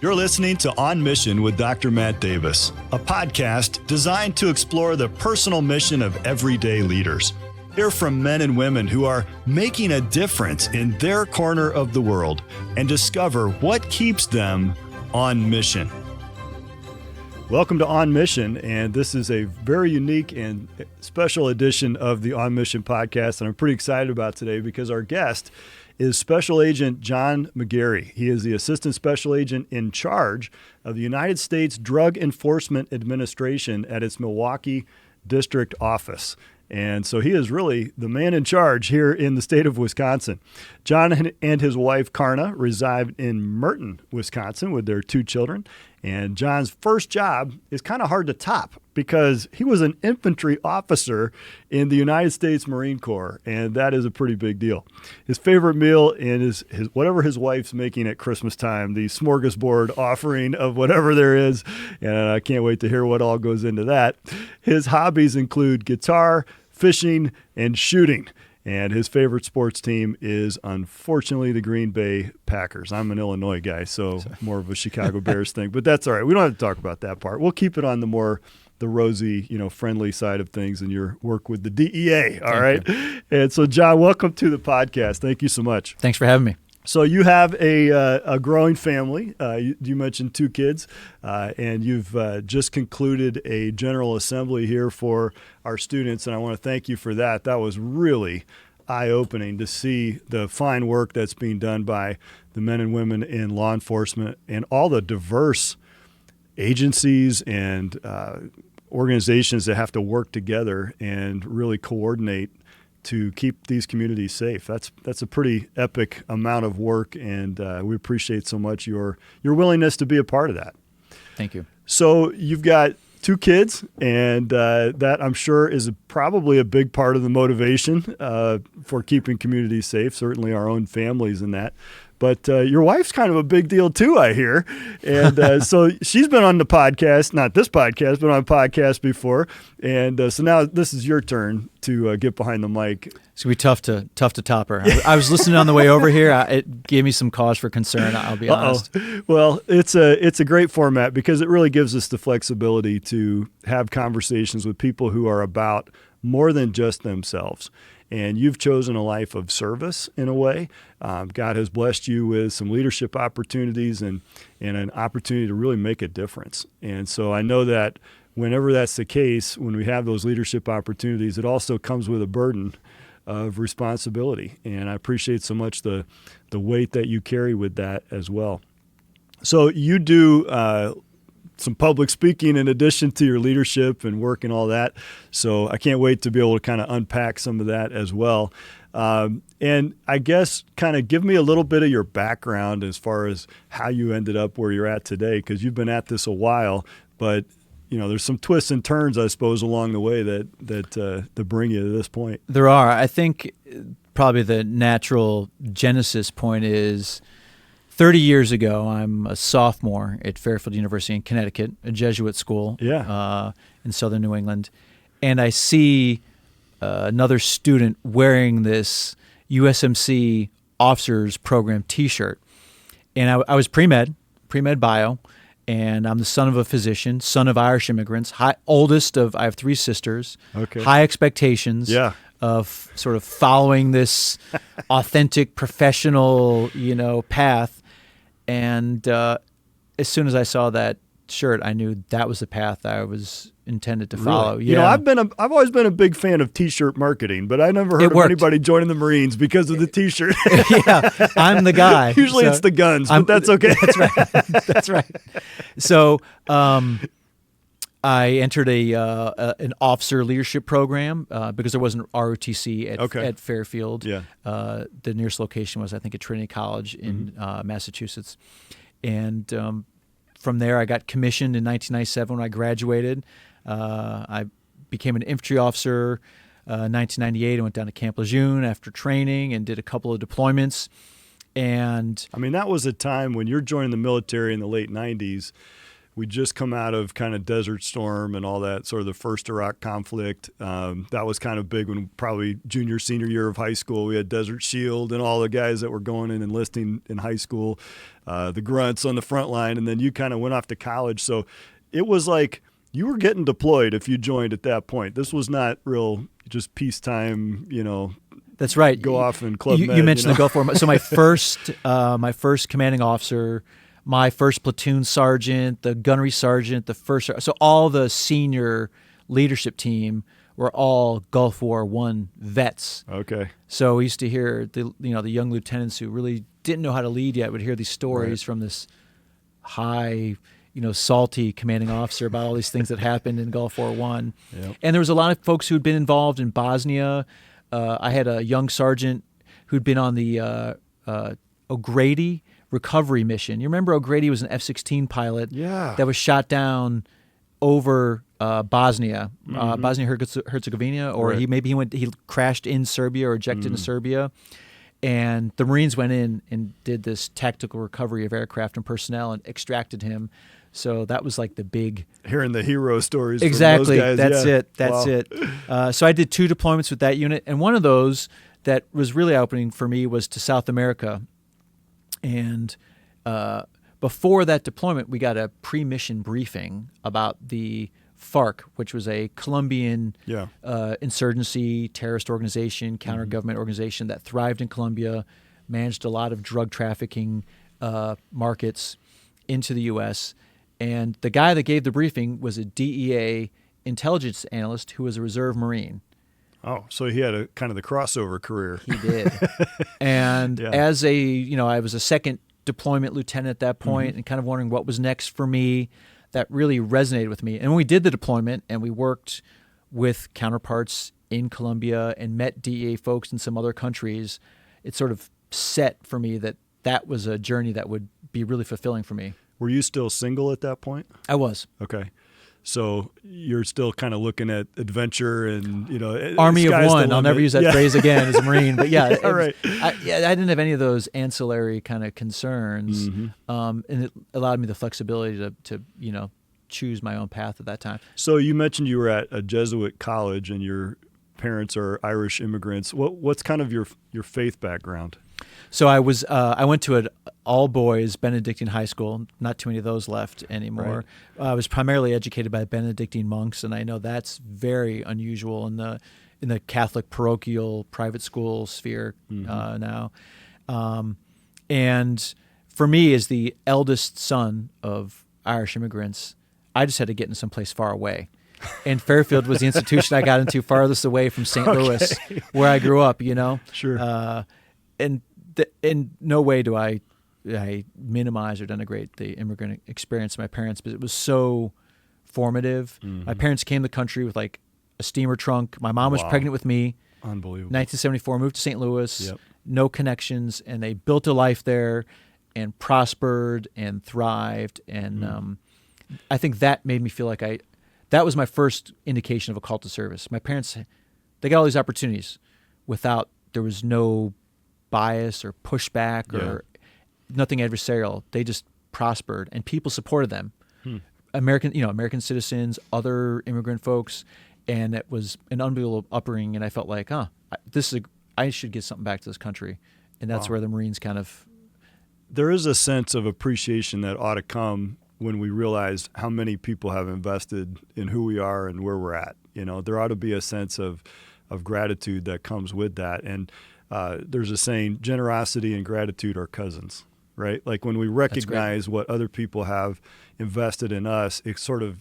You're listening to On Mission with Dr. Matt Davis, a podcast designed to explore the personal mission of everyday leaders. Hear from men and women who are making a difference in their corner of the world and discover what keeps them on mission. Welcome to On Mission, and this is a very unique and special edition of the On Mission podcast, and I'm pretty excited about today because our guest is Special Agent John McGarry. He is the Assistant Special Agent in charge of the United States Drug Enforcement Administration at its Milwaukee District Office. And so he is really the man in charge here in the state of Wisconsin. John and his wife, Karna, reside in Merton, Wisconsin with their 2 children. And John's first job is kind of hard to top because he was an infantry officer in the United States Marine Corps, and that is a pretty big deal. His favorite meal is his whatever his wife's making at Christmas time, the smorgasbord offering of whatever there is, and I can't wait to hear what all goes into that. His hobbies include guitar, fishing, and shooting. And his favorite sports team is, unfortunately, the Green Bay Packers. I'm an Illinois guy, so more of a Chicago Bears thing. But that's all right. We don't have to talk about that part. We'll keep it on the rosy, friendly side of things and your work with the DEA, all right? And so, John, welcome to the podcast. Thank you so much. Thanks for having me. So you have a growing family. You mentioned 2 kids, and you've just concluded a General Assembly here for our students, and I want to thank you for that. That was really eye-opening to see the fine work that's being done by the men and women in law enforcement and all the diverse agencies and organizations that have to work together and really coordinate to keep these communities safe. That's a pretty epic amount of work, and we appreciate so much your willingness to be a part of that. Thank you. So you've got 2 kids, and that I'm sure is probably a big part of the motivation for keeping communities safe, certainly our own families in that. But your wife's kind of a big deal too, I hear. And so she's been on the podcast, not this podcast, but on a podcast before. And so now this is your turn to get behind the mic. It's going to be tough to top her. I was listening on the way over here. It gave me some cause for concern, I'll be honest. Well, it's a great format because it really gives us the flexibility to have conversations with people who are about more than just themselves. And you've chosen a life of service in a way. God has blessed you with some leadership opportunities and an opportunity to really make a difference. And so I know that whenever that's the case, when we have those leadership opportunities, it also comes with a burden of responsibility. And I appreciate so much the weight that you carry with that as well. So you do some public speaking in addition to your leadership and work and all that. So I can't wait to be able to kind of unpack some of that as well. And I guess kind of give me a little bit of your background as far as how you ended up where you're at today, because you've been at this a while, but there's some twists and turns, I suppose, along the way that bring you to this point. There are. I think probably the natural genesis point is 30 years ago, I'm a sophomore at Fairfield University in Connecticut, a Jesuit school in southern New England, and I see another student wearing this USMC Officers Program T-shirt. And I was pre-med bio, and I'm the son of a physician, son of Irish immigrants, I have 3 sisters, high expectations of sort of following this authentic professional, path. And as soon as I saw that shirt, I knew that was the path I was intended to follow. Really? I've always been a big fan of T-shirt marketing, but I never heard of anybody joining the Marines because of the T-shirt. Yeah, I'm the guy. Usually it's the guns, but that's okay. That's right. That's right. So I entered an officer leadership program because there wasn't ROTC at Fairfield. Yeah. The nearest location was, I think, at Trinity College in Massachusetts. And from there, I got commissioned in 1997 when I graduated. I became an infantry officer in 1998. I went down to Camp Lejeune after training and did a couple of deployments. And I mean, that was a time when you're joining the military in the late 90s We just come out of kind of Desert Storm and all that, sort of the first Iraq conflict. That was kind of big when probably junior, senior year of high school. We had Desert Shield and all the guys that were going in enlisting in high school, the grunts on the front line, and then you kind of went off to college. So it was like you were getting deployed if you joined at that point. This was not real just peacetime, That's right. Go off and Club Med. You mentioned the Gulf War. So my first commanding officer, my first platoon sergeant, the gunnery sergeant, so all the senior leadership team were all Gulf War I vets. Okay. So we used to hear the young lieutenants who really didn't know how to lead yet would hear these stories from this high, salty commanding officer about all these things that happened in Gulf War I. Yep. And there was a lot of folks who'd been involved in Bosnia. I had a young sergeant who'd been on the O'Grady recovery mission. You remember O'Grady was an F-16 pilot that was shot down over Bosnia, Bosnia-Herzegovina, or he crashed in Serbia or ejected into Serbia. And the Marines went in and did this tactical recovery of aircraft and personnel and extracted him. So that was like the big... Hearing the hero stories exactly. from those guys. That's it. So I did 2 deployments with that unit. And one of those that was really eye-opening for me was to South America. And before that deployment, we got a pre-mission briefing about the FARC, which was a Colombian insurgency, terrorist organization, counter-government organization that thrived in Colombia, managed a lot of drug trafficking markets into the U.S., and the guy that gave the briefing was a DEA intelligence analyst who was a reserve Marine. Oh, so he had a kind of the crossover career. He did. And as I was a second deployment lieutenant at that point and kind of wondering what was next for me. That really resonated with me. And when we did the deployment and we worked with counterparts in Colombia and met DEA folks in some other countries, it sort of set for me that was a journey that would be really fulfilling for me. Were you still single at that point? I was. Okay. So you're still kind of looking at adventure and, Army of one. I'll never use that phrase again as a Marine. But yeah, all right. I didn't have any of those ancillary kind of concerns. And it allowed me the flexibility to choose my own path at that time. So you mentioned you were at a Jesuit college and your parents are Irish immigrants. What's kind of your faith background? So I went to an all-boys Benedictine high school. Not too many of those left anymore. Right. I was primarily educated by Benedictine monks, and I know that's very unusual in the Catholic parochial private school sphere now. And for me, as the eldest son of Irish immigrants, I just had to get in someplace far away. And Fairfield was the institution I got into farthest away from St. Louis, where I grew up. Sure. And in no way do I minimize or denigrate the immigrant experience of my parents, but it was so formative. My parents came to the country with like a steamer trunk. My mom was pregnant with me. Unbelievable. 1974, moved to St. Louis, no connections, and they built a life there and prospered and thrived. And I think that made me feel like that was my first indication of a call to service. My parents, they got all these opportunities there was no bias or pushback or nothing adversarial. They just prospered and people supported them. American citizens, other immigrant folks, and it was an unbelievable upbringing. And I felt like, I should give something back to this country. And that's where the Marines kind of... There is a sense of appreciation that ought to come when we realize how many people have invested in who we are and where we're at. There ought to be a sense of gratitude that comes with that. And there's a saying, generosity and gratitude are cousins, right? Like when we recognize what other people have invested in us, it sort of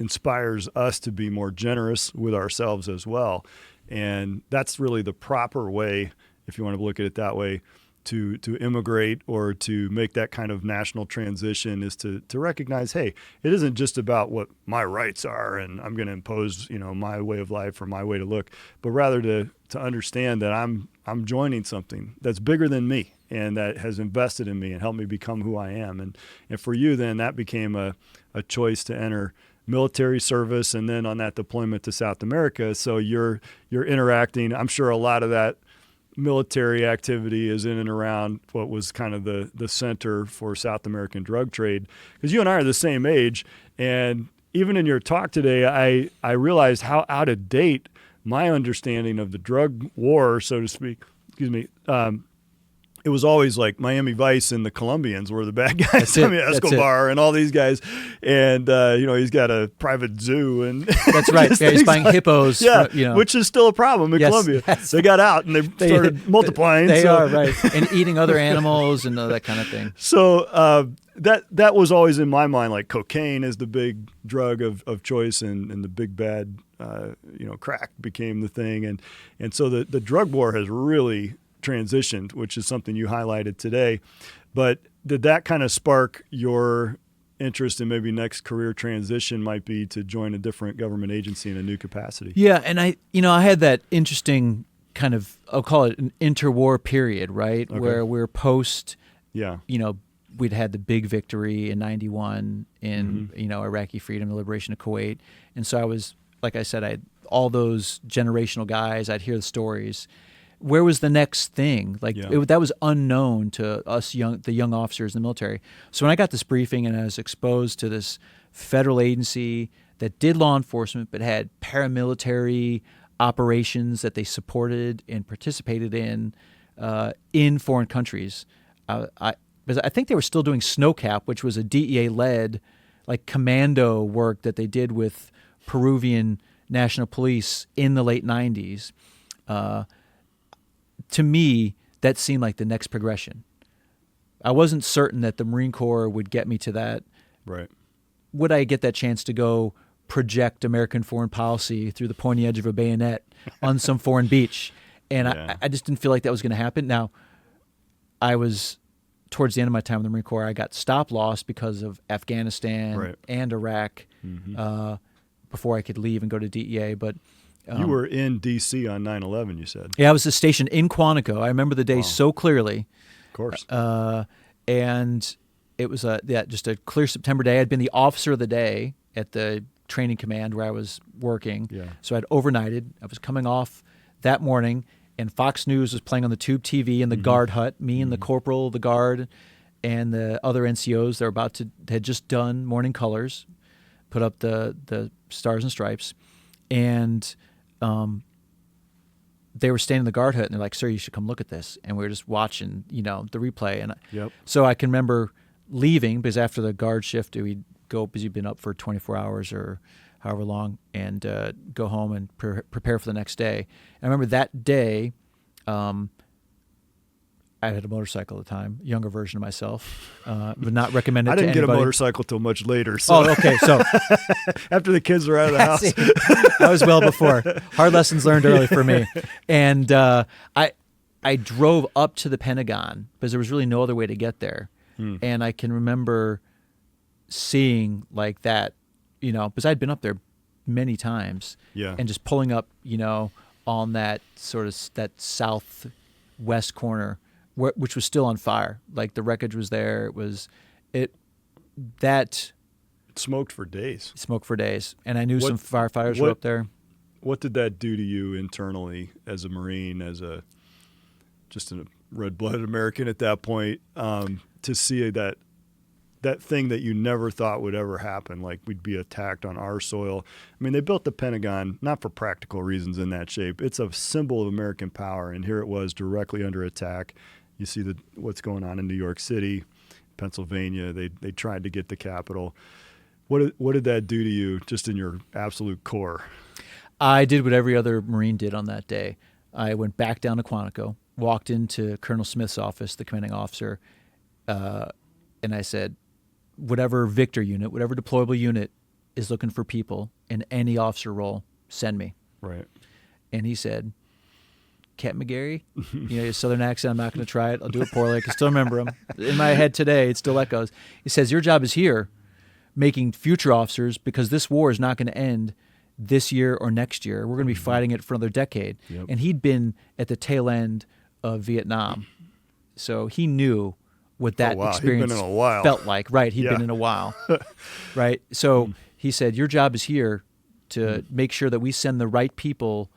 inspires us to be more generous with ourselves as well. And that's really the proper way, if you want to look at it that way, to immigrate or to make that kind of national transition, is to recognize, hey, it isn't just about what my rights are and I'm going to impose, my way of life or my way to look, but rather to understand that I'm joining something that's bigger than me and that has invested in me and helped me become who I am. And for you, then that became a choice to enter military service and then on that deployment to South America. So you're interacting. I'm sure a lot of that military activity is in and around what was kind of the center for South American drug trade. Because you and I are the same age, and even in your talk today, I realized how out of date my understanding of the drug war, so to speak, it was always like Miami Vice and the Colombians were the bad guys. I mean, Escobar and all these guys. And, he's got a private zoo. And that's right. Yeah, he's buying hippos. Yeah, which is still a problem in Colombia. They got out and they started multiplying. They are, right. And eating other animals and that kind of thing. So that was always in my mind, like cocaine is the big drug of choice, and the big bad, crack became the thing. And so the drug war has really transitioned, which is something you highlighted today. But did that kind of spark your interest in maybe next career transition might be to join a different government agency in a new capacity? Yeah, and I had that interesting kind of, I'll call it an interwar period, right? Okay. Where we're post, we'd had the big victory in 91 in, Iraqi freedom, the liberation of Kuwait. And so I was, like I said, I had all those generational guys, I'd hear the stories. Where was the next thing? That was unknown to us the young officers in the military. So when I got this briefing and I was exposed to this federal agency that did law enforcement but had paramilitary operations that they supported and participated in foreign countries, because I think they were still doing SNOCAP, which was a DEA-led commando work that they did with Peruvian National Police in the late 90s. To me, that seemed like the next progression. I wasn't certain that the Marine Corps would get me to that. Right. Would I get that chance to go project American foreign policy through the pointy edge of a bayonet on some foreign beach? And I just didn't feel like that was going to happen. Now, I was, towards the end of my time in the Marine Corps, I got stop-loss because of Afghanistan and Iraq before I could leave and go to DEA. But you were in D.C. on 9/11, you said. Yeah, I was stationed in Quantico. I remember the day so clearly. Of course. And it was just a clear September day. I'd been the officer of the day at the training command where I was working. Yeah. So I'd overnighted. I was coming off that morning, and Fox News was playing on the tube TV in the guard hut. Me and the corporal of the guard and the other NCOs, had just done morning colors, put up the stars and stripes, and they were staying in the guard hut, and they're like, "Sir, you should come look at this." And we were just watching, the replay. And so I can remember leaving, because after the guard shift, we'd go, because you've been up for 24 hours or however long, and go home and prepare for the next day. And I remember that day, I had a motorcycle at the time, younger version of myself, but not recommended to anybody. I didn't get a motorcycle till much later. So. Oh, okay. So after the kids were out of the house. I was well before. Hard lessons learned early for me. And I drove up to the Pentagon because there was really no other way to get there. And I can remember seeing like that, because I'd been up there many times. Yeah. And just pulling up, on that sort of that southwest corner, which was still on fire. Like the wreckage was there. It smoked for days. Smoked for days. And I knew some firefighters were up there. What did that do to you internally as a Marine, as just a red-blooded American at that point, to see that thing that you never thought would ever happen, like we'd be attacked on our soil? I mean, they built the Pentagon not for practical reasons in that shape. It's a symbol of American power, and here it was directly under attack. You see what's going on in New York City, Pennsylvania. They tried to get the Capitol. What did that do to you, just in your absolute core? I did what every other Marine did on that day. I went back down to Quantico, walked into Colonel Smith's office, the commanding officer, and I said, whatever Victor unit, whatever deployable unit is looking for people in any officer role, send me. Right. And he said, Captain McGarry, his southern accent, I'm not going to try it. I'll do it poorly. I can still remember him. In my head today, it still echoes. He says, your job is here, making future officers, because this war is not going to end this year or next year. We're going to be fighting it for another decade. Yep. And he'd been at the tail end of Vietnam. So he knew what that experience felt like. Right, he'd been in a while. Right? So he said, your job is here to make sure that we send the right people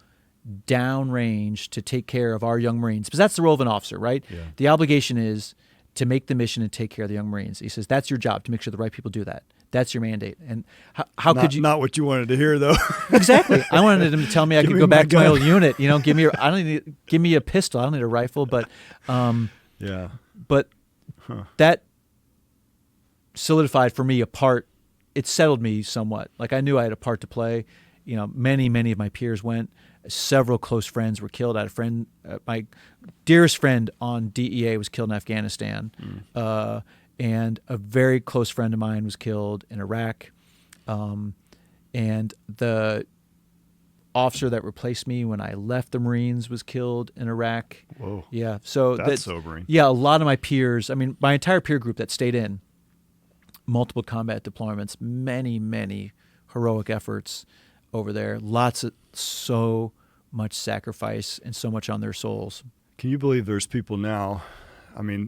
downrange to take care of our young Marines, because that's the role of an officer, right? Yeah. The obligation is to make the mission and take care of the young Marines. He says that's your job, to make sure the right people do that. That's your mandate. And how could you? Not what you wanted to hear, though. Exactly. I wanted him to tell me I could go back to my old unit. Give me a pistol. I don't need a rifle. But yeah. But that solidified for me a part. It settled me somewhat. Like, I knew I had a part to play. Many of my peers went. Several close friends were killed. I had a friend, my dearest friend on DEA was killed in Afghanistan. And a very close friend of mine was killed in Iraq. And the officer that replaced me when I left the Marines was killed in Iraq. Whoa. Yeah. So that's sobering. Yeah, a lot of my peers, my entire peer group that stayed in, multiple combat deployments, many heroic efforts over there. So much sacrifice and so much on their souls. Can you believe there's people now?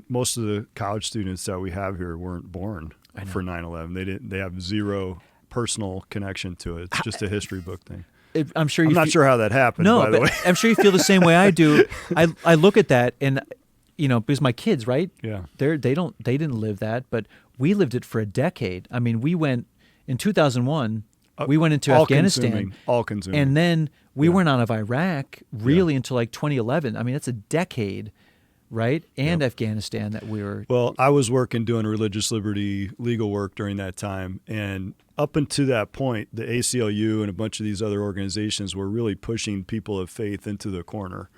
Most of the college students that we have here weren't born for 9/11. They have zero personal connection to it. It's just a history book thing. I'm not sure how that happened. No, by the way. I'm sure you feel the same way I do. I look at that and because my kids, right? Yeah. They didn't live that, but we lived it for a decade. We went in 2001. We went into Afghanistan. All consuming. And then we weren't out of Iraq really until like 2011. That's a decade, right? And Afghanistan that we were. Well, I was working doing religious liberty legal work during that time. And up until that point, the ACLU and a bunch of these other organizations were really pushing people of faith into the corner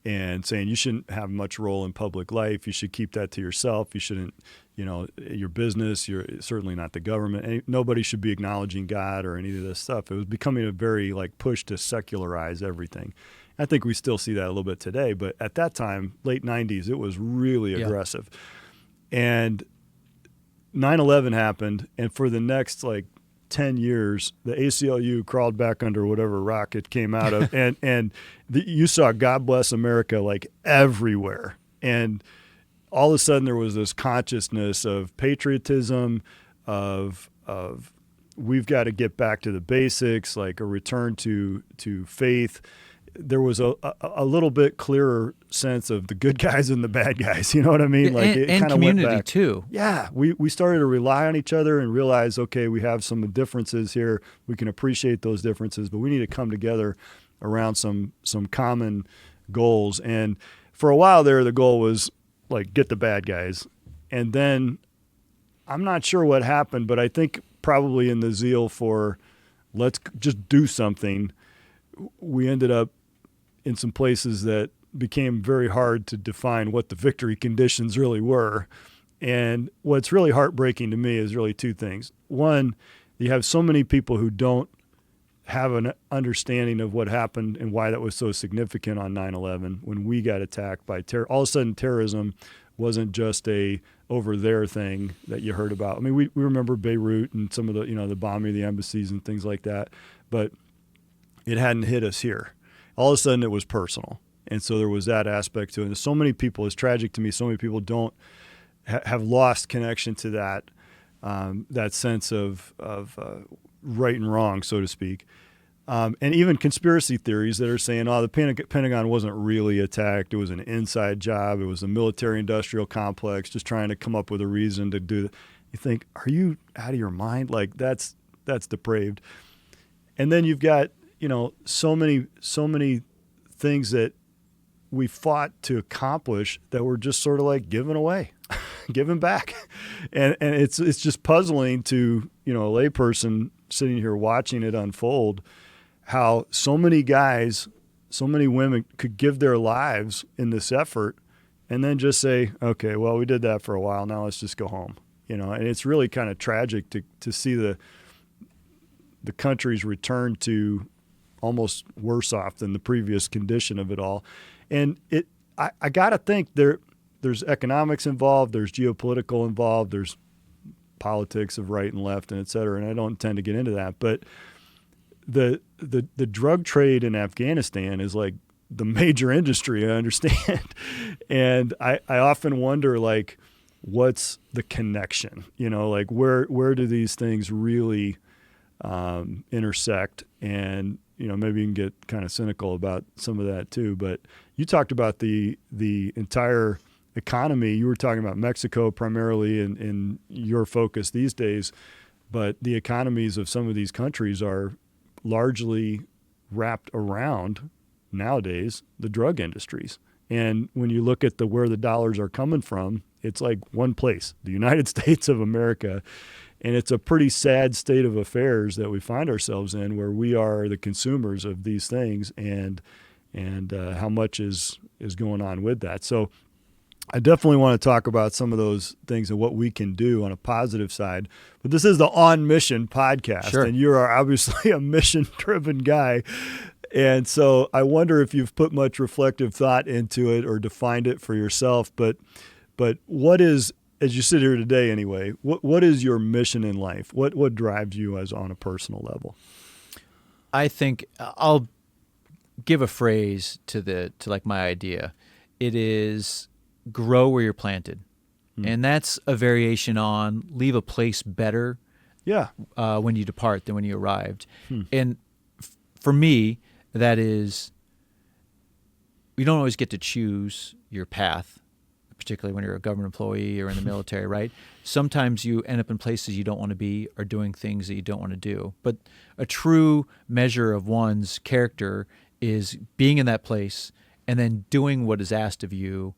and saying you shouldn't have much role in public life. You should keep that to yourself. You shouldn't, your business, you're certainly not the government. Nobody should be acknowledging God or any of this stuff. It was becoming a very push to secularize everything. I think we still see that a little bit today, but at that time, late 90s, it was really aggressive. And 9/11 happened, and for the next 10 years, the ACLU crawled back under whatever rock it came out of, and you saw God Bless America everywhere. And all of a sudden, there was this consciousness of patriotism, of we've got to get back to the basics, a return to faith. There was a little bit clearer sense of the good guys and the bad guys. You know what I mean? It and community went back. Too. Yeah, we started to rely on each other and realize, okay, we have some differences here. We can appreciate those differences, but we need to come together around some common goals. And for a while there, the goal was get the bad guys. And then I'm not sure what happened, but I think probably in the zeal for let's just do something, we ended up in some places that became very hard to define what the victory conditions really were. And what's really heartbreaking to me is really two things. One, you have so many people who don't have an understanding of what happened and why that was so significant on 9/11 when we got attacked by terror. All of a sudden, terrorism wasn't just a over there thing that you heard about. We remember Beirut and some of the the bombing of the embassies and things like that, but it hadn't hit us here. All of a sudden, it was personal. And so there was that aspect to it. And so many people, it's tragic to me, so many people don't have lost connection to that, that sense of right and wrong, so to speak. And even conspiracy theories that are saying, the Pentagon wasn't really attacked. It was an inside job. It was a military-industrial complex just trying to come up with a reason to do it. You think, are you out of your mind? That's depraved. And then you've got so many things that we fought to accomplish that were just sort of given away, given back. And it's just puzzling to, a layperson sitting here watching it unfold, how so many guys, so many women could give their lives in this effort and then just say, okay, well, we did that for a while. Now let's just go home. And it's really kind of tragic to see the country's return to almost worse off than the previous condition of it all. And I got to think there's economics involved, there's geopolitical involved, there's politics of right and left and et cetera. And I don't intend to get into that, but the drug trade in Afghanistan is the major industry, I understand. And I often wonder, what's the connection? Where do these things really intersect? And maybe you can get kind of cynical about some of that too. But you talked about the entire economy. You were talking about Mexico primarily in your focus these days, but the economies of some of these countries are largely wrapped around nowadays the drug industries. And when you look at where the dollars are coming from, it's like one place, the United States of America. And it's a pretty sad state of affairs that we find ourselves in, where we are the consumers of these things, and how much is going on with that. So I definitely want to talk about some of those things and what we can do on a positive side. But this is the On Mission podcast, Sure. And you are obviously a mission-driven guy. And so I wonder if you've put much reflective thought into it or defined it for yourself. But what is, as you sit here today anyway, what is your mission in life? What drives you as on a personal level? I think I'll give a phrase to like my idea. It is grow where you're planted. And that's a variation on leave a place better when you depart than when you arrived. And for me, that is, you don't always get to choose your path, particularly when you're a government employee or in the military, right? Sometimes you end up in places you don't want to be or doing things that you don't want to do. But a true measure of one's character is being in that place and then doing what is asked of you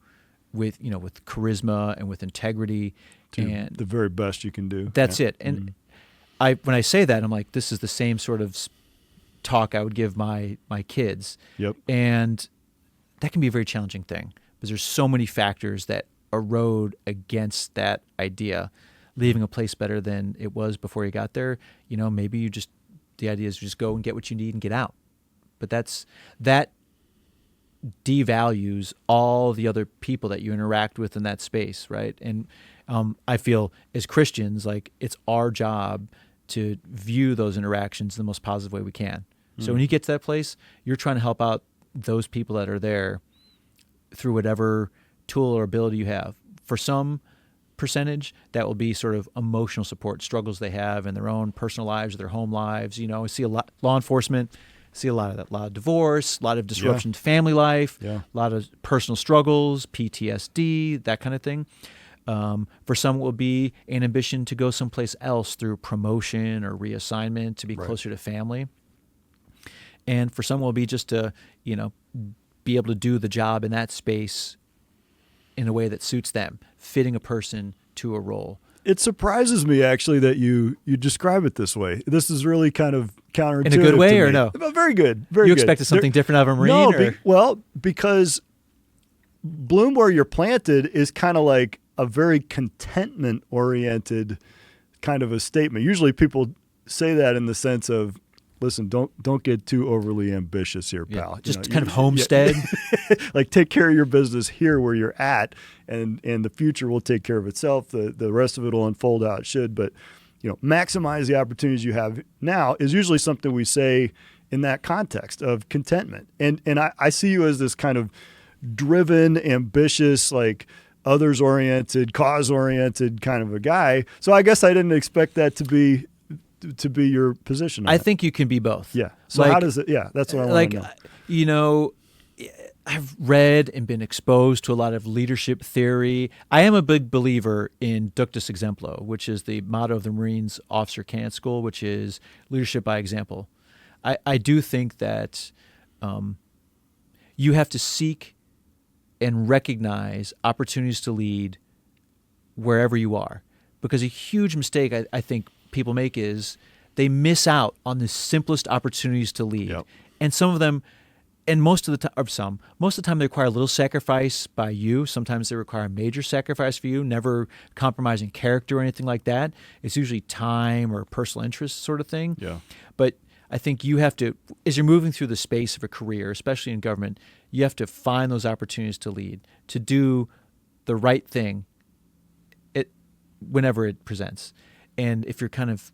with charisma and with integrity. And the very best you can do. That's it. And when I say that, I'm like, this is the same sort of talk I would give my kids. Yep. And that can be a very challenging thing because there's so many factors that erode against that idea. Leaving a place better than it was before you got there, maybe the idea is just go and get what you need and get out. But that devalues all the other people that you interact with in that space, right? And I feel as Christians, like it's our job to view those interactions the most positive way we can. So when you get to that place, you're trying to help out those people that are there through whatever tool or ability you have. For some percentage, that will be sort of emotional support, struggles they have in their own personal lives, their home lives. I see a lot, law enforcement, see a lot of that, a lot of divorce, a lot of disruption to family life, a lot of personal struggles, PTSD, that kind of thing. For some, it will be an ambition to go someplace else through promotion or reassignment to be closer to family. And for some, it will be just to, be able to do the job in that space in a way that suits them, fitting a person to a role. It surprises me, actually, that you describe it this way. This is really kind of counterintuitive. In a good way to or me. no? Very good. Very you good. expected something different out of a Marine? No, because bloom where you're planted is kind of like a very contentment-oriented kind of a statement. Usually people say that in the sense of, listen, don't get too overly ambitious here, pal. Just kind of homestead. Like take care of your business here where you're at, and the future will take care of itself. The rest of it will unfold how it should. But maximize the opportunities you have now is usually something we say in that context of contentment. And I see you as this kind of driven, ambitious, like others-oriented, cause-oriented kind of a guy. So I guess I didn't expect that to be your position. I think you can be both. Yeah. So how does it? Yeah, that's what I want to know. I've read and been exposed to a lot of leadership theory. I am a big believer in Ductus Exemplo, which is the motto of the Marines Officer Candidate School, which is leadership by example. I do think that you have to seek and recognize opportunities to lead wherever you are, because a huge mistake I think people make is they miss out on the simplest opportunities to lead. Yep. And some of them, and most of the time they require a little sacrifice by you. Sometimes they require a major sacrifice for you, never compromising character or anything like that. It's usually time or personal interest sort of thing. Yeah. But I think you have to, as you're moving through the space of a career, especially in government, you have to find those opportunities to lead, to do the right thing whenever it presents. And if you're kind of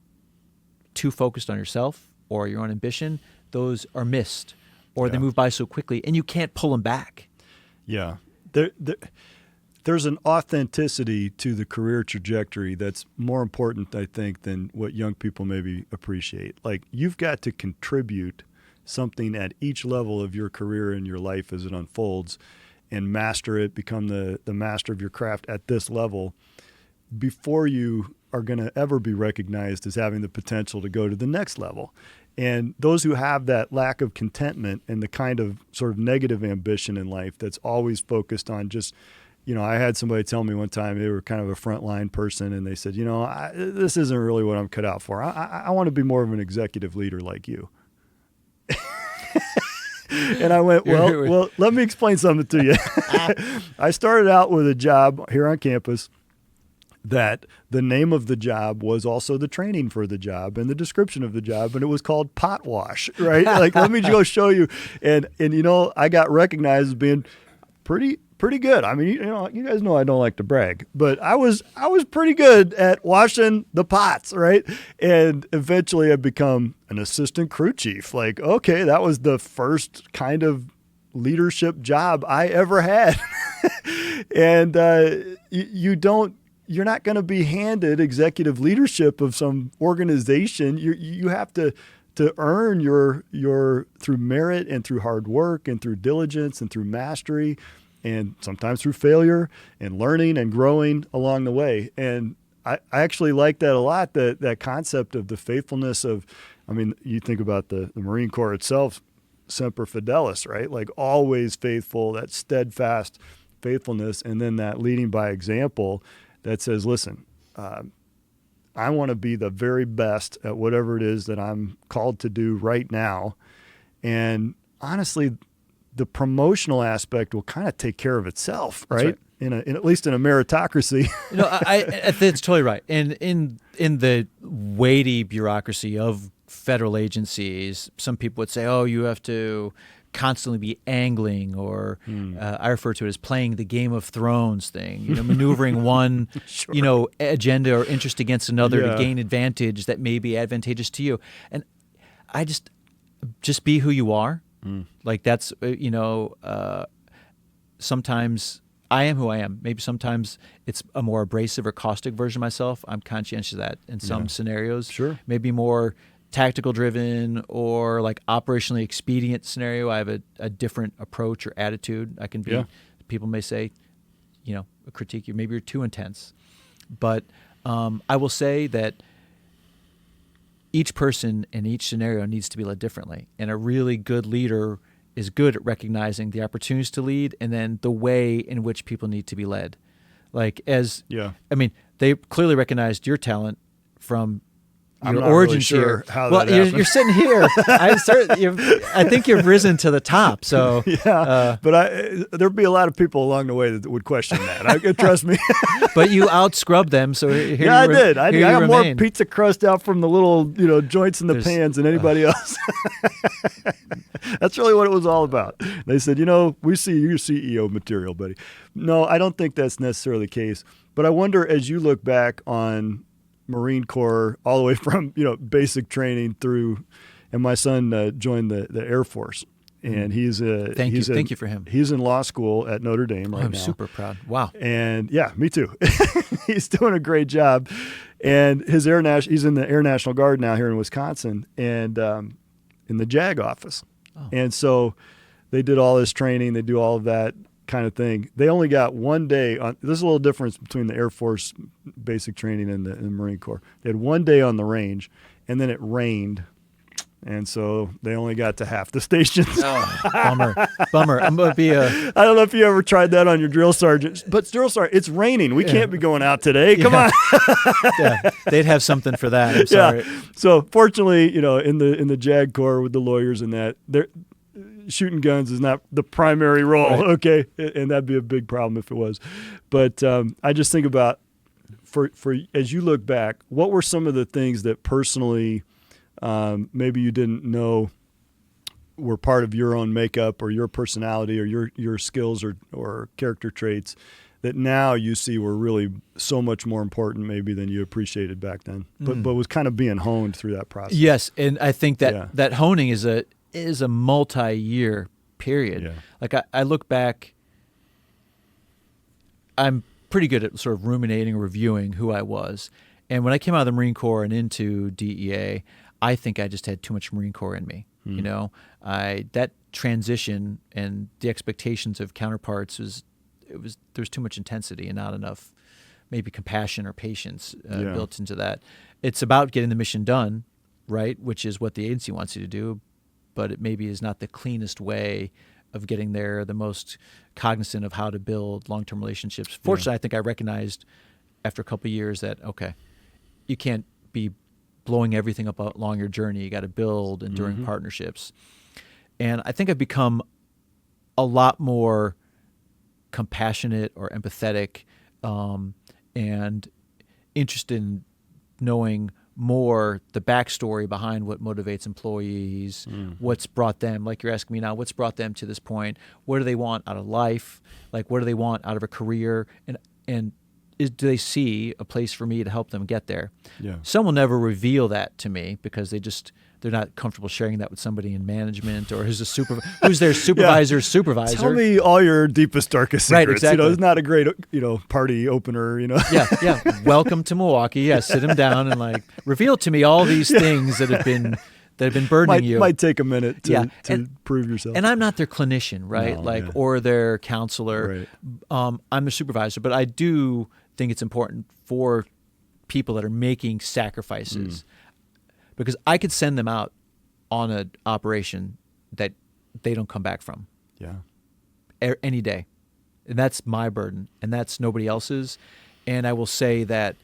too focused on yourself or your own ambition, those are missed, or they move by so quickly, and you can't pull them back. Yeah. There's an authenticity to the career trajectory that's more important, I think, than what young people maybe appreciate. Like, you've got to contribute something at each level of your career and your life as it unfolds, and master it, become the master of your craft at this level, before you are going to ever be recognized as having the potential to go to the next level. And those who have that lack of contentment and the kind of sort of negative ambition in life that's always focused on just, I had somebody tell me one time, they were kind of a frontline person, and they said, this isn't really what I'm cut out for. I want to be more of an executive leader like you. And I went, well, let me explain something to you. I started out with a job here on campus that the name of the job was also the training for the job and the description of the job, and it was called pot wash, right? Like, let me go show you. And I got recognized as being pretty good. I mean, you guys know I don't like to brag, but I was pretty good at washing the pots, right? And eventually I've become an assistant crew chief. Like, okay, that was the first kind of leadership job I ever had. And you're not going to be handed executive leadership of some organization. You have to earn your through merit and through hard work and through diligence and through mastery, and sometimes through failure and learning and growing along the way. And I actually like that a lot, that concept of the faithfulness of, you think about the Marine Corps itself, Semper Fidelis, right? Like, always faithful, that steadfast faithfulness, and then that leading by example that says, listen, I want to be the very best at whatever it is that I'm called to do right now. And honestly, the promotional aspect will kind of take care of itself, right? In at least in a meritocracy. I think it's totally right. And in the weighty bureaucracy of federal agencies, some people would say, oh, you have to constantly be angling, or I refer to it as playing the Game of Thrones thing, maneuvering one, sure. Agenda or interest against another to gain advantage that may be advantageous to you. And I just be who you are. Like, that's, sometimes I am who I am. Maybe sometimes it's a more abrasive or caustic version of myself. I'm conscientious of that in some scenarios. Sure. Maybe more tactical driven or like operationally expedient scenario. I have a different approach or attitude. I can be, people may say, a critique you, maybe you're too intense. But I will say that each person in each scenario needs to be led differently. And a really good leader is good at recognizing the opportunities to lead and then the way in which people need to be led. Like, they clearly recognized your talent from your origins really sure here. How well, that you're sitting here. I think you've risen to the top. So but there'd be a lot of people along the way that would question that. Trust me. But you out-scrubbed them. So here I did. I got more remain. Pizza crust out from the little joints in the pans than anybody else. That's really what it was all about. They said, we see your CEO material, buddy. No, I don't think that's necessarily the case. But I wonder, as you look back on Marine Corps, all the way from basic training through, and my son joined the Air Force, and he's thank you for him. He's in law school at Notre Dame right now. I'm super proud. Wow. And yeah, me too. He's doing a great job, and he's in the Air National Guard now here in Wisconsin, and in the JAG office. Oh. And so they did all this training. They do all of that kind of thing. They only got one day on. There's a little difference between the Air Force basic training and the Marine Corps. They had one day on the range, and then it rained, and so they only got to half the stations. Oh, bummer. I'm gonna be I don't know if you ever tried that on your drill sergeant, but drill sergeant, it's raining. We can't be going out today. Come on. They'd have something for that. I'm sorry. So fortunately, in the JAG Corps with the lawyers and that, they're shooting guns is not the primary role, right. Okay? And that'd be a big problem if it was. But I just think about, for as you look back, what were some of the things that personally maybe you didn't know were part of your own makeup or your personality or your skills or character traits that now you see were really so much more important maybe than you appreciated back then, but was kind of being honed through that process? Yes, and I think that honing is a multi-year period. Yeah. Like I look back, I'm pretty good at sort of ruminating or reviewing who I was. And when I came out of the Marine Corps and into DEA, I think I just had too much Marine Corps in me. You know, that transition and the expectations of counterparts there's too much intensity and not enough maybe compassion or patience built into that. It's about getting the mission done, right? Which is what the agency wants you to do, but it maybe is not the cleanest way of getting there, the most cognizant of how to build long-term relationships. Fortunately, I think I recognized after a couple of years that, okay, you can't be blowing everything up along your journey. You got to build enduring partnerships. And I think I've become a lot more compassionate or empathetic and interested in knowing more the backstory behind what motivates employees, what's brought them, like you're asking me now, what's brought them to this point? What do they want out of life? Like, what do they want out of a career? And do they see a place for me to help them get there? Yeah. Some will never reveal that to me because they're not comfortable sharing that with somebody in management or who's their supervisor's supervisor. Tell me all your deepest, darkest secrets. Right, exactly. It's not a great, party opener, Yeah. Welcome to Milwaukee. Yeah, sit them down and reveal to me all these things that have been burdening you. Might take a minute to prove yourself. And I'm not their clinician, right? Or their counselor. Right. I'm their supervisor, but I do think it's important for people that are making sacrifices because I could send them out on an operation that they don't come back from. Yeah. Any day. And that's my burden and that's nobody else's. And I will say that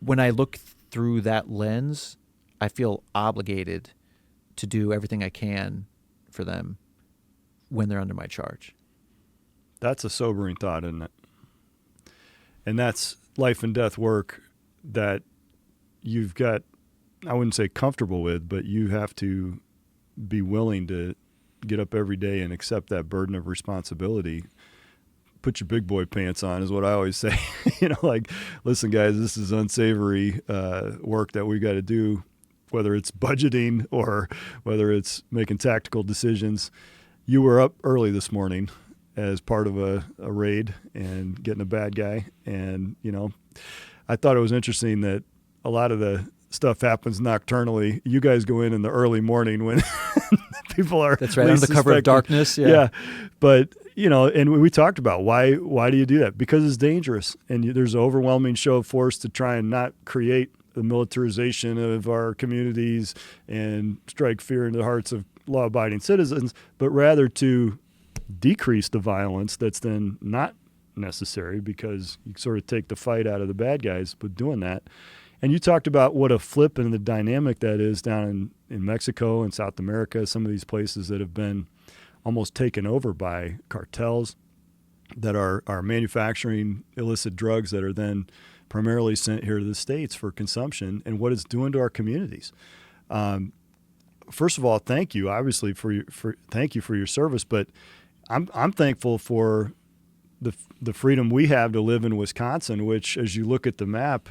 when I look through that lens, I feel obligated to do everything I can for them when they're under my charge. That's a sobering thought, isn't it? And that's life and death work that you've got, I wouldn't say comfortable with, but you have to be willing to get up every day and accept that burden of responsibility. Put your big boy pants on is what I always say. Listen, guys, this is unsavory work that we got to do, whether it's budgeting or whether it's making tactical decisions. You were up early this morning as part of a raid and getting a bad guy. And, I thought it was interesting that a lot of the stuff happens nocturnally. You guys go in the early morning when people are That's right, under the cover of darkness. Yeah. But, and we talked about why do you do that? Because it's dangerous. And there's an overwhelming show of force to try and not create the militarization of our communities and strike fear into the hearts of law-abiding citizens, but rather to decrease the violence that's then not necessary because you sort of take the fight out of the bad guys with doing that. And you talked about what a flip in the dynamic that is down in Mexico and South America, some of these places that have been almost taken over by cartels that are manufacturing illicit drugs that are then primarily sent here to the States for consumption, and what it's doing to our communities. First of all, thank you, obviously, thank you for your service, but I'm thankful for the freedom we have to live in Wisconsin, which, as you look at the map,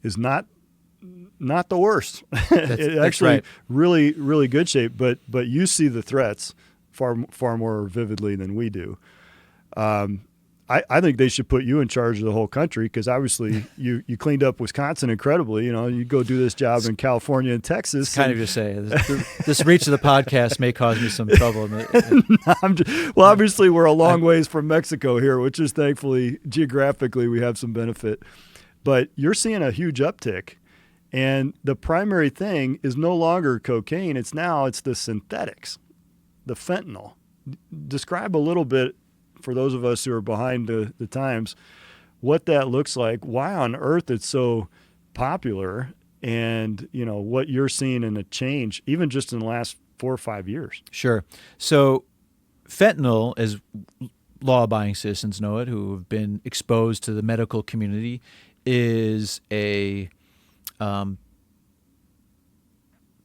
is not the worst. It's actually right. Really, really good shape. But you see the threats far more vividly than we do. I think they should put you in charge of the whole country because obviously you cleaned up Wisconsin incredibly. You go do this job in California and Texas. It's kind of just say this reach of the podcast may cause me some trouble. Obviously we're a long ways from Mexico here, which is thankfully geographically we have some benefit. But you're seeing a huge uptick, and the primary thing is no longer cocaine. It's the synthetics, the fentanyl. Describe a little bit, for those of us who are behind the times, what that looks like, why on earth it's so popular, and what you're seeing in a change, even just in the last 4 or 5 years. Sure. So fentanyl, as law-abiding citizens know it, who have been exposed to the medical community, is a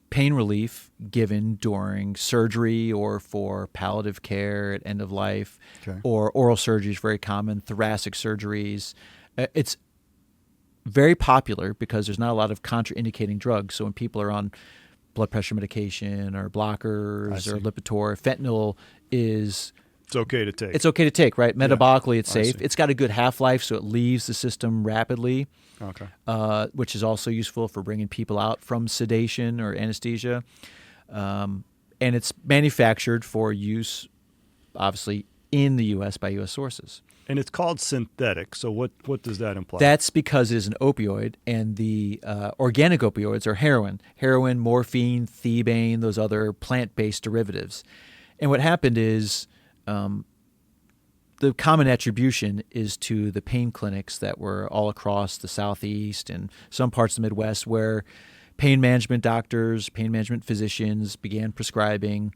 pain relief given during surgery or for palliative care at end of life, or oral surgery is very common, thoracic surgeries. It's very popular because there's not a lot of contraindicating drugs. So when people are on blood pressure medication or blockers or Lipitor, fentanyl is... It's okay to take. It's okay to take, right? Metabolically, it's safe. It's got a good half-life, so it leaves the system rapidly, which is also useful for bringing people out from sedation or anesthesia. And it's manufactured for use, obviously, in the U.S. by U.S. sources. And it's called synthetic. So what does that imply? That's because it is an opioid, and the organic opioids are heroin, morphine, thebaine, those other plant-based derivatives. And what happened is the common attribution is to the pain clinics that were all across the Southeast and some parts of the Midwest, where pain management doctors, pain management physicians began prescribing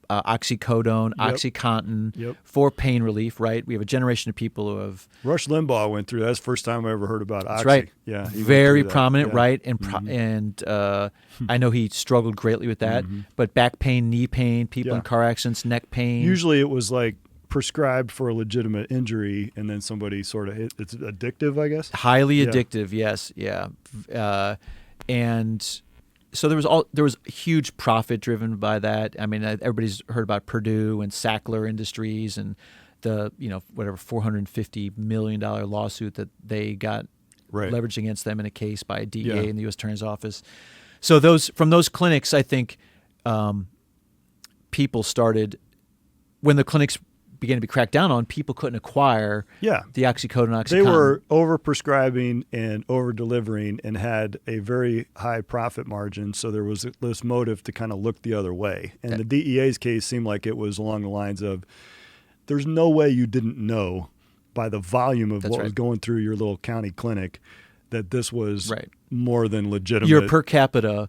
oxycodone, OxyContin for pain relief, right? We have a generation of people who have... Rush Limbaugh went through that. That's the first time I ever heard about Oxy. That's right. Yeah, very prominent, right? And I know he struggled greatly with that. But back pain, knee pain, people in car accidents, neck pain. Usually it was like prescribed for a legitimate injury, and then somebody sort of... It's addictive, I guess? Highly addictive, yes. Yeah. And... So there was huge profit driven by that. I mean, everybody's heard about Purdue and Sackler Industries and the $450 million lawsuit that they got leveraged against them in a case by a DEA in the U.S. Attorney's Office. So from those clinics, I think people started, when the clinics began to be cracked down on, people couldn't acquire the oxycodone, OxyContin. They were over-prescribing and over-delivering and had a very high profit margin, so there was this motive to kind of look the other way. And the DEA's case seemed like it was along the lines of, there's no way you didn't know by the volume of what was going through your little county clinic that this was more than legitimate. Your per capita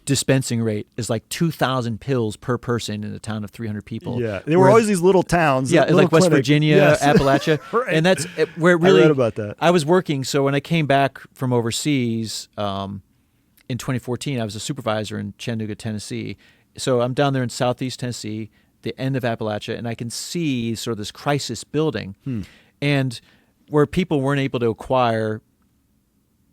dispensing rate is like 2,000 pills per person in a town of 300 people. Yeah, there were always these little towns. Like West Virginia, Appalachia. And that's where it really... I read about that. I was working, so when I came back from overseas in 2014, I was a supervisor in Chattanooga, Tennessee. So I'm down there in southeast Tennessee, the end of Appalachia, and I can see sort of this crisis building. And where people weren't able to acquire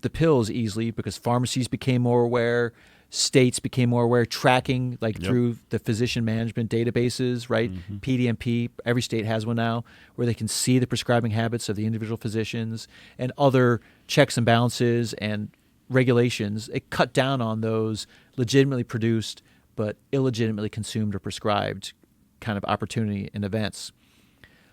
the pills easily because pharmacies became more aware, states became more aware, tracking through the physician management databases, right? PDMP, every state has one now, where they can see the prescribing habits of the individual physicians and other checks and balances and regulations. It cut down on those legitimately produced but illegitimately consumed or prescribed kind of opportunity and events.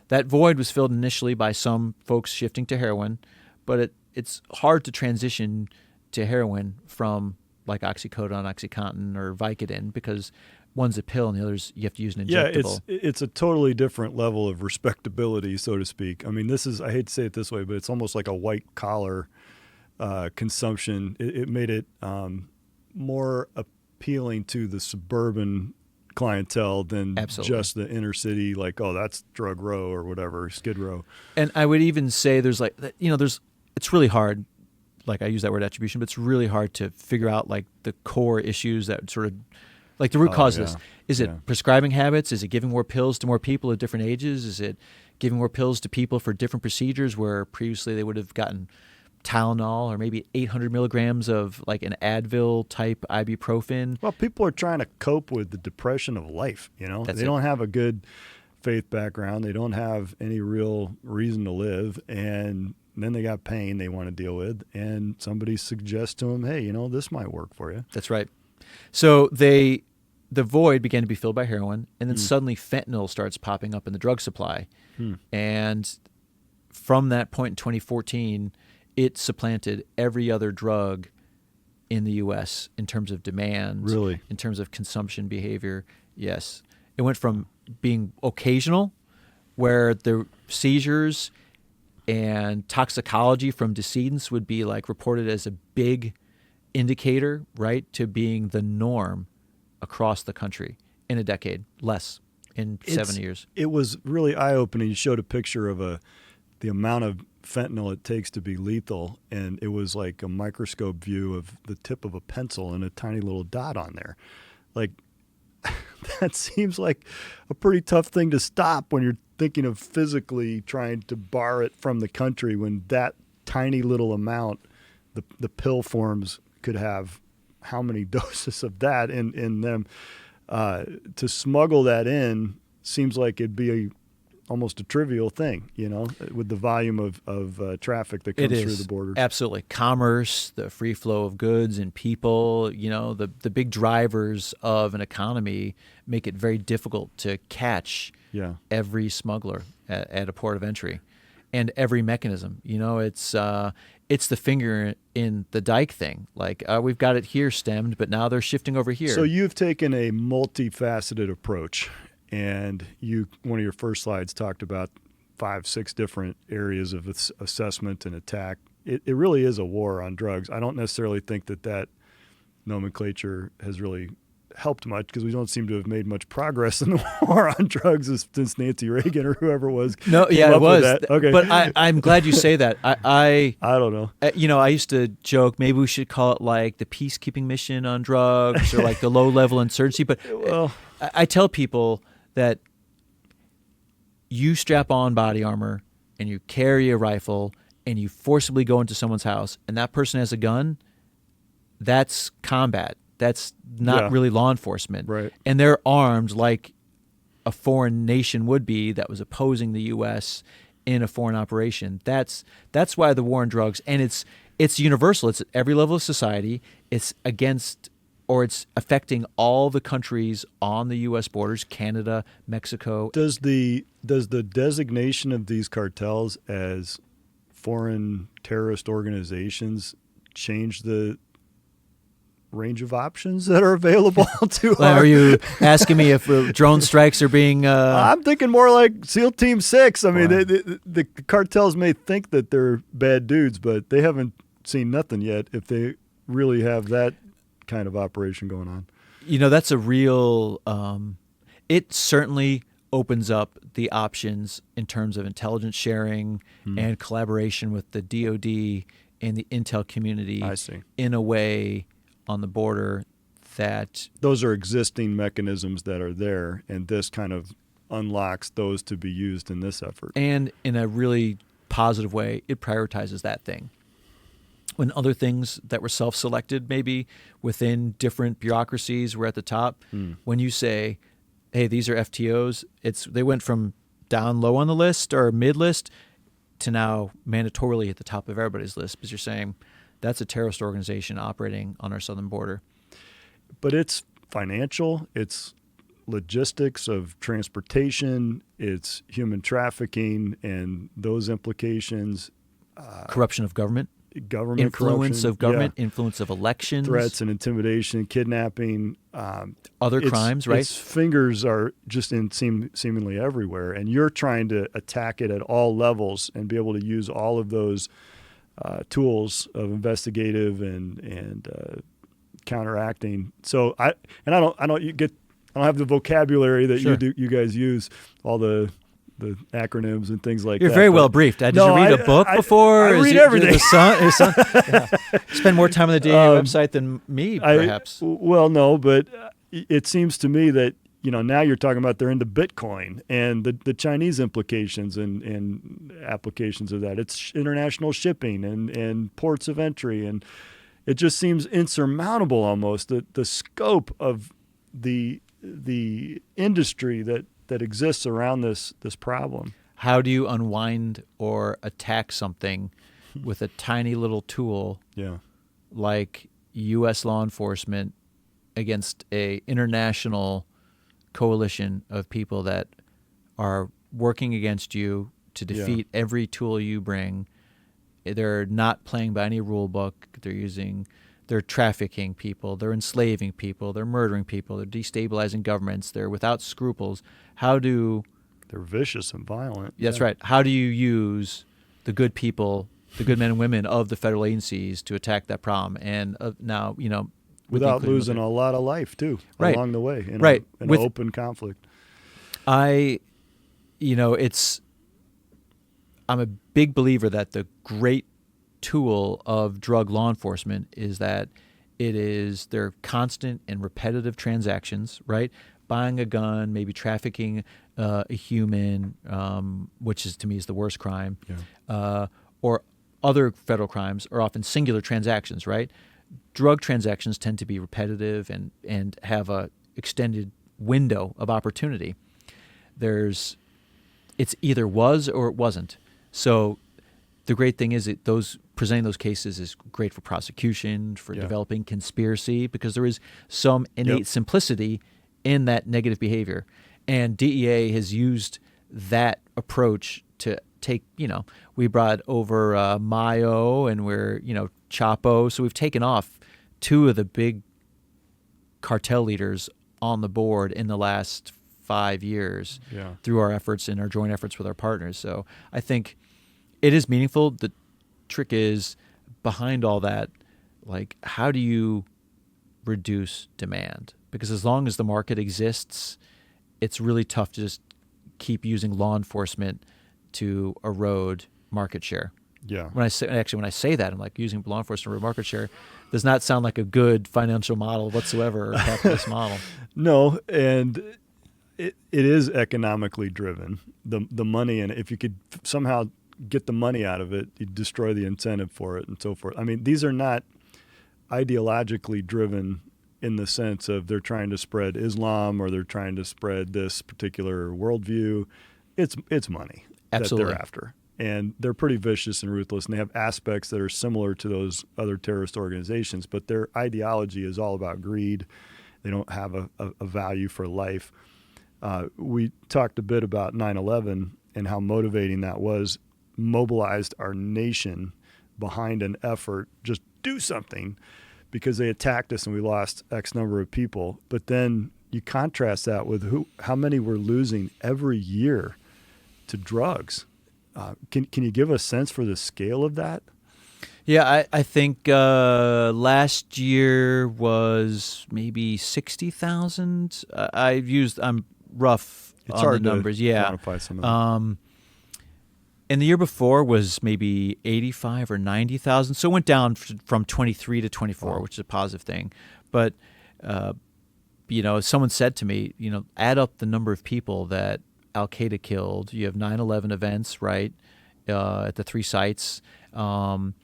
That void was filled initially by some folks shifting to heroin, but it's hard to transition to heroin from like oxycodone, OxyContin, or Vicodin, because one's a pill and the other's you have to use an injectable. Yeah, it's a totally different level of respectability, so to speak. I mean, this is, I hate to say it this way, but it's almost like a white-collar consumption. It made it more appealing to the suburban clientele than just the inner city, like, oh, that's Drug Row or whatever, Skid Row. And I would even say it's really hard. Like I use that word attribution, but it's really hard to figure out like the core issues that sort of like the root cause of this. Is it prescribing habits? Is it giving more pills to more people at different ages? Is it giving more pills to people for different procedures where previously they would have gotten Tylenol or maybe 800 milligrams of like an Advil type ibuprofen? Well, people are trying to cope with the depression of life. They don't have a good faith background. They don't have any real reason to live. And then they got pain they want to deal with, and somebody suggests to them, hey, this might work for you. That's right. So the void began to be filled by heroin, and then suddenly fentanyl starts popping up in the drug supply. And from that point in 2014, it supplanted every other drug in the U.S. in terms of demand, really, in terms of consumption behavior. Yes. It went from being occasional, where the seizures and toxicology from decedents would be like reported as a big indicator, right, to being the norm across the country in a decade, less in 7 years. It was really eye-opening. You showed a picture of the amount of fentanyl it takes to be lethal, and it was like a microscope view of the tip of a pencil and a tiny little dot on there. Like, that seems like a pretty tough thing to stop when you're thinking of physically trying to bar it from the country, when that tiny little amount, the pill forms could have how many doses of that in them. To smuggle that in seems like it'd be almost a trivial thing, with the volume of traffic that comes through the borders. Absolutely. Commerce, the free flow of goods and people, the big drivers of an economy make it very difficult to catch every smuggler at a port of entry. And every mechanism, it's the finger in the dike thing. Like, we've got it here stemmed, but now they're shifting over here. So you've taken a multifaceted approach, and one of your first slides talked about 5-6 different areas of assessment and attack. It really is a war on drugs. I don't necessarily think that nomenclature has really helped much, because we don't seem to have made much progress in the war on drugs since Nancy Reagan or whoever was. No, yeah, it was. Okay. But I'm glad you say that. I don't know. I used to joke maybe we should call it like the peacekeeping mission on drugs or like the low-level insurgency. But I tell people that you strap on body armor and you carry a rifle and you forcibly go into someone's house and that person has a gun, that's combat. That's not really law enforcement. Right. And they're armed like a foreign nation would be that was opposing the U.S. in a foreign operation. That's why the war on drugs, and it's universal. It's at every level of society. It's against, or it's affecting all the countries on the U.S. borders, Canada, Mexico. Does the designation of these cartels as foreign terrorist organizations change the range of options that are available to Are you asking me if drone strikes are being... I'm thinking more like SEAL Team 6. I mean, the cartels may think that they're bad dudes, but they haven't seen nothing yet if they really have that kind of operation going on. That's a real... it certainly opens up the options in terms of intelligence sharing and collaboration with the DoD and the intel community. I see. In a way on the border that... Those are existing mechanisms that are there, and this kind of unlocks those to be used in this effort. And in a really positive way, it prioritizes that thing. When other things that were self-selected, maybe within different bureaucracies, were at the top, when you say, hey, these are FTOs, they went from down low on the list or mid-list to now mandatorily at the top of everybody's list, because you're saying that's a terrorist organization operating on our southern border. But it's financial, it's logistics of transportation, it's human trafficking and those implications. Corruption of government. Influence corruption, of government, influence of elections. Threats and intimidation, kidnapping. Other crimes, right? Its fingers are just seemingly everywhere, and you're trying to attack it at all levels and be able to use all of those tools of investigative and counteracting. So I don't have the vocabulary that you guys use, all the acronyms and things like that. You're very well briefed. Did you read a book before? I read everything. Spend more time on the DA website than me, perhaps. No, but it seems to me that now you're talking about they're into Bitcoin and the Chinese implications and applications of that. It's international shipping and ports of entry, and it just seems insurmountable almost, the scope of the industry that exists around this problem. How do you unwind or attack something with a tiny little tool like U.S. law enforcement against a international coalition of people that are working against you to defeat every tool you bring? They're not playing by any rule book. They're trafficking people, they're enslaving people, they're murdering people, they're destabilizing governments, they're without scruples. They're vicious and violent. That's right. How do you use the good people, the good men and women of the federal agencies to attack that problem? And now, without losing a lot of life too, along the way in an open conflict. I'm a big believer that the great tool of drug law enforcement is that they're constant and repetitive transactions, right? Buying a gun, maybe trafficking a human, which to me is the worst crime, or other federal crimes are often singular transactions, right? Drug transactions tend to be repetitive and have a extended window of opportunity. it's either was or it wasn't. So the great thing is presenting those cases is great for prosecution, for developing conspiracy, because there is some innate simplicity in that negative behavior. And DEA has used that approach to take, we brought over Mayo and we're, Chapo. So we've taken off two of the big cartel leaders on the board in the last 5 years through our efforts and our joint efforts with our partners. So I think it is meaningful. The trick is behind all that, like, how do you reduce demand? Because as long as the market exists, it's really tough to just keep using law enforcement to erode market share. Yeah. When I say that, I'm like, using law enforcement to erode market share does not sound like a good financial model whatsoever, or capitalist model. No, and it is economically driven. The money, and if you could somehow get the money out of it, you destroy the incentive for it and so forth. I mean, these are not ideologically driven in the sense of they're trying to spread Islam or they're trying to spread this particular worldview. It's money that they're after. And they're pretty vicious and ruthless, and they have aspects that are similar to those other terrorist organizations, but their ideology is all about greed. They don't have a value for life. We talked a bit about 9/11 and how motivating that was. Mobilized our nation behind an effort, just do something, because they attacked us and we lost X number of people. But then you contrast that with how many we're losing every year to drugs. Can you give a sense for the scale of that? Yeah, I think last year was maybe 60,000. I'm rough it's on hard the numbers. To quantify some of that. And the year before was maybe 85 or 90,000. So it went down from 23 to 24, which is a positive thing. But, someone said to me, add up the number of people that Al-Qaeda killed. You have 9/11 events, right, at the 3 sites. And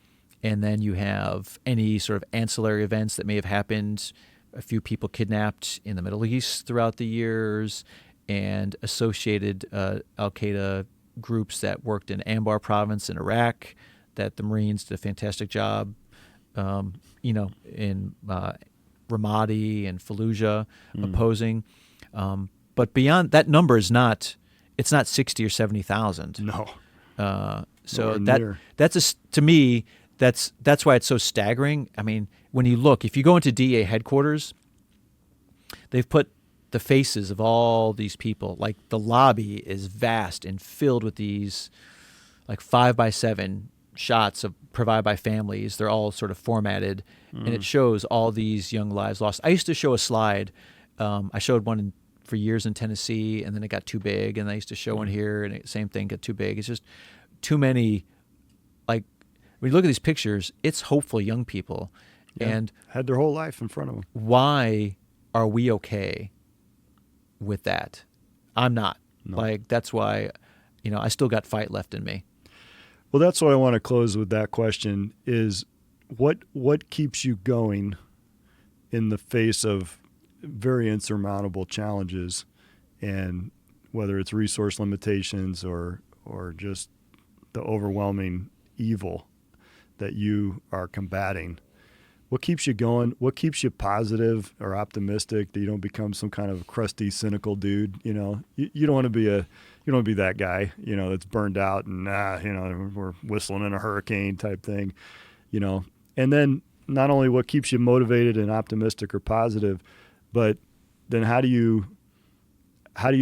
then you have any sort of ancillary events that may have happened, a few people kidnapped in the Middle East throughout the years, and associated Al-Qaeda groups that worked in Anbar province in Iraq, that the Marines did a fantastic job, in Ramadi and Fallujah opposing. But beyond that number it's not 60 or 70,000. No. So to me, that's why it's so staggering. I mean, when you look, if you go into DEA headquarters, they've put the faces of all these people. Like, the lobby is vast and filled with these like 5x7 shots provided by families. They're all sort of formatted, and it shows all these young lives lost. I used to show a slide. I showed one for years in Tennessee, and then it got too big, and I used to show one here, and same thing, got too big. It's just too many. Like, when you look at these pictures, it's hopeful young people, and had their whole life in front of them. Why are we okay with that? I'm not. No. Like, that's why, I still got fight left in me. Well, that's why I want to close with that question is what keeps you going in the face of very insurmountable challenges, and whether it's resource limitations or just the overwhelming evil that you are combating. What keeps you going? What keeps you positive or optimistic that you don't become some kind of crusty, cynical dude? You don't want to be that guy, that's burned out and we're whistling in a hurricane type thing, And then not only what keeps you motivated and optimistic or positive, but then how do you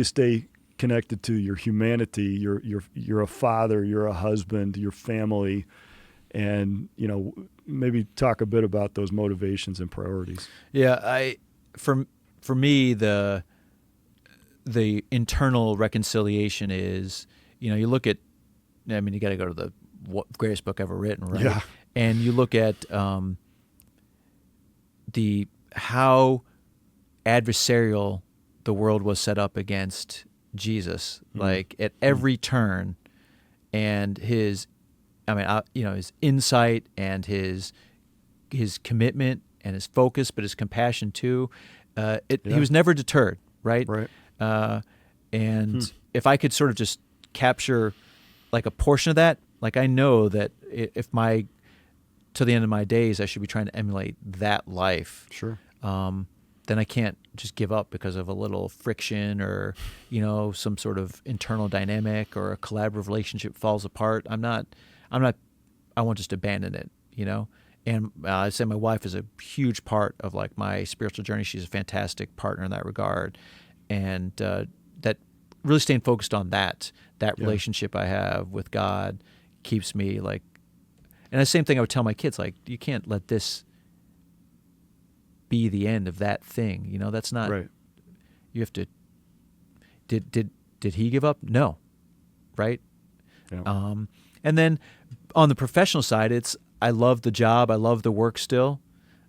stay connected to your humanity? You're a father, you're a husband, your family, and maybe talk a bit about those motivations and priorities. Yeah, for me, the internal reconciliation is, you look at, you got to go to the greatest book ever written, right? Yeah. And you look at how adversarial the world was set up against Jesus, like at every turn, and his insight and his commitment and his focus, but his compassion too. He was never deterred, right? Right. And if I could sort of just capture like a portion of that. Like I know that if to the end of my days, I should be trying to emulate that life. Sure. Then I can't just give up because of a little friction or, some sort of internal dynamic or a collaborative relationship falls apart. I won't just abandon it, And I'd say my wife is a huge part of like my spiritual journey. She's a fantastic partner in that regard. And that really staying focused on that relationship I have with God keeps me like, and the same thing I would tell my kids, like, you can't let this be the end of that thing. That's not right. You have to. Did he give up? No, right? Yeah. And then on the professional side, I love the job, I love the work still.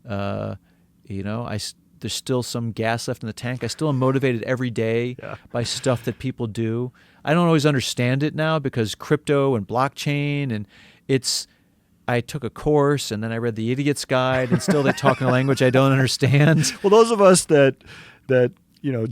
There's still some gas left in the tank. I still am motivated every day by stuff that people do. I don't always understand it now because crypto and blockchain and I took a course and then I read the Idiot's Guide and still they talk in a language I don't understand. Well, those of us that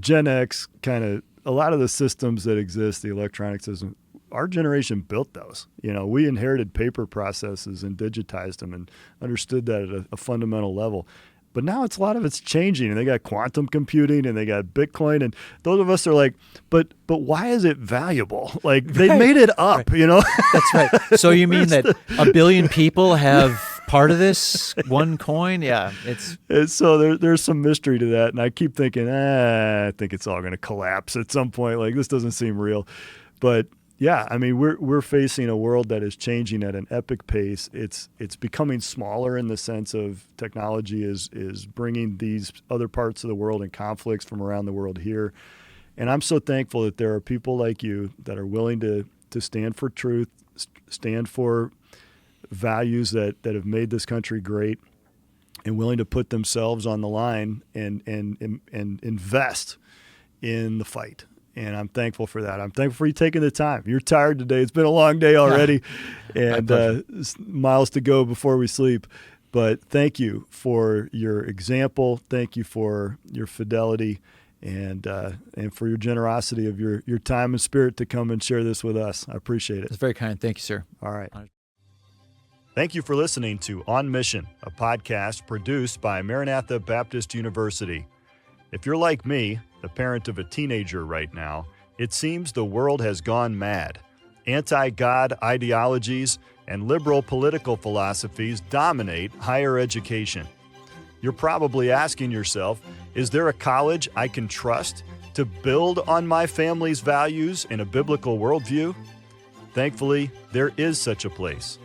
Gen X kind of, a lot of the systems that exist, the electronic system, our generation built those. We inherited paper processes and digitized them and understood that at a fundamental level. But now a lot of it's changing, and they got quantum computing and they got Bitcoin, and those of us are like, but why is it valuable? Like they made it up, right. That's right. So you mean that 1 billion people have part of this one coin? Yeah, and so there's some mystery to that, and I keep thinking, I think it's all going to collapse at some point. Like this doesn't seem real, but. Yeah, I mean we're facing a world that is changing at an epic pace. It's becoming smaller in the sense of technology is bringing these other parts of the world and conflicts from around the world here. And I'm so thankful that there are people like you that are willing to stand for truth, stand for values that have made this country great, and willing to put themselves on the line and invest in the fight. And I'm thankful for that. I'm thankful for you taking the time. You're tired today. It's been a long day already, and miles to go before we sleep. But thank you for your example. Thank you for your fidelity and for your generosity of your time and spirit to come and share this with us. I appreciate it. It's very kind. Thank you, sir. All right. Thank you for listening to On Mission, a podcast produced by Maranatha Baptist University. If you're like me, the parent of a teenager right now, it seems the world has gone mad. Anti-God ideologies and liberal political philosophies dominate higher education. You're probably asking yourself, is there a college I can trust to build on my family's values and a biblical worldview? Thankfully, there is such a place.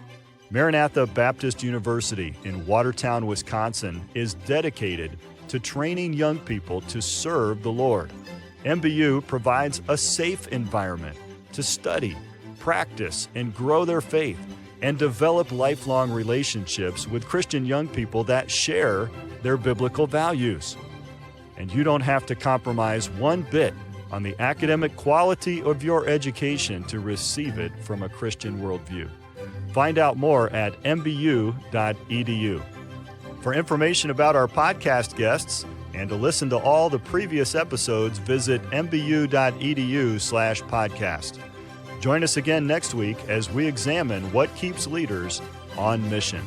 Maranatha Baptist University in Watertown, Wisconsin is dedicated to training young people to serve the Lord. MBU provides a safe environment to study, practice, and grow their faith, and develop lifelong relationships with Christian young people that share their biblical values. And you don't have to compromise one bit on the academic quality of your education to receive it from a Christian worldview. Find out more at mbu.edu. For information about our podcast guests and to listen to all the previous episodes, visit mbu.edu/podcast. Join us again next week as we examine what keeps leaders on mission.